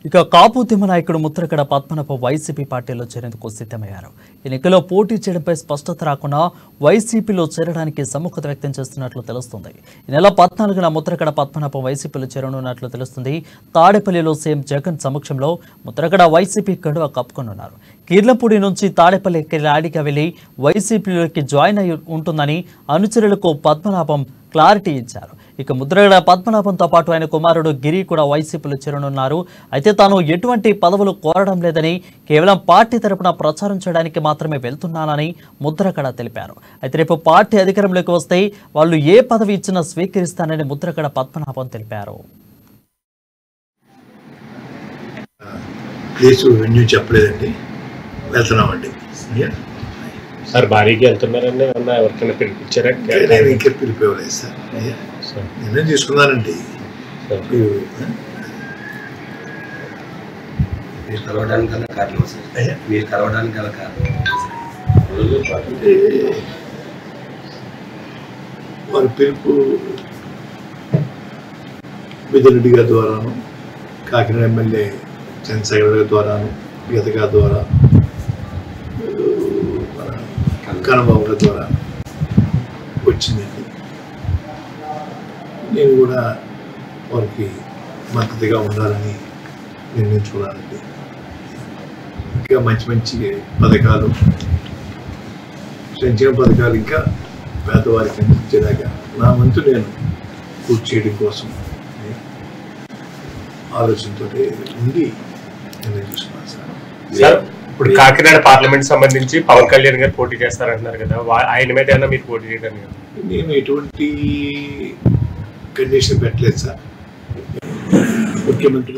ఇక కాపు ఉద్యమ నాయకుడు ముద్రగడ పద్మనాభం వైసీపీ పార్టీలో చేరేందుకు సిద్ధమయ్యారు. ఎన్నికల్లో పోటీ చేయడంపై స్పష్టత రాకుండా వైసీపీలో చేరడానికి సముఖత వ్యక్తం చేస్తున్నట్లు తెలుస్తుంది. ఈ నెల 14న ముద్రగడ పద్మనాభం వైసీపీలో చేరనున్నట్లు తెలుస్తుంది. తాడేపల్లిలో సీఎం జగన్ సమక్షంలో ముద్రగడ వైసీపీ కండువా కప్పుకొనున్నారు. కీర్లంపూడి నుంచి తాడేపల్లికి ర్యాలీగా వెళ్లి వైసీపీలోకి జాయిన్ అయి ఉంటుందని అనుచరులకు పద్మనాభం క్లారిటీ ఇచ్చారు. ఇక ముద్రగడ పద్మనాభంతో పాటు ఆయన కుమారుడు గిరి కూడా వైసీపీలో చేరనున్నారు. అయితే తాను ఎటువంటి పదవులు కోరడం లేదని, కేవలం పార్టీ తరపున ప్రచారం చేయడానికి మాత్రమే వెళ్తున్నానని ముద్రగడ తెలిపారు. అయితే రేపు పార్టీ అధికారంలోకి వస్తే వాళ్ళు ఏ పదవి ఇచ్చినా స్వీకరిస్తానని ముద్రగడ పద్మనాభం తెలిపారు. చెప్పలేదండి, వెళ్తున్నామండి సార్. భారీగా వెళ్తున్నారండి, ఎవరికైనా పిలిపించారా? ఇంకా పిలిపివ్వలేదు సార్, నిర్ణయం తీసుకున్నానండి. మీరు కలవడానికి గల కారణం సార్, మీరు కలవడానికి గల కారణం వారి పిలుపు మిథునరెడ్డి గారి ద్వారాను, కాకినాడ ఎమ్మెల్యే చంద్రశేఖర్ గారి ద్వారాను, గీత గారి ద్వారా, కన్నబాబు గారి ద్వారా వచ్చిందండి. నేను కూడా వారికి మద్దతుగా ఉండాలని నిర్ణయించుకున్నానండి. ఇంకా మంచి మంచి పథకాలు, సంక్షేమ పథకాలు ఇంకా పేదవారికి అందించేలాగా నా వంతు నేను పూర్తి చేయడం కోసం ఆలోచనతో ఉండి నిర్ణయం తీసుకున్నాను సార్. ఇప్పుడు కాకినాడ పార్లమెంట్ సంబంధించి పవన్ కళ్యాణ్ గారు పోటీ చేస్తారంటున్నారు కదా, ఆయన మీద ఏమన్నా మీరు పోటీ చేయడానికి? నేను ఎటువంటి కండిషన్ పెట్టలేదు సార్. ముఖ్యమంత్రి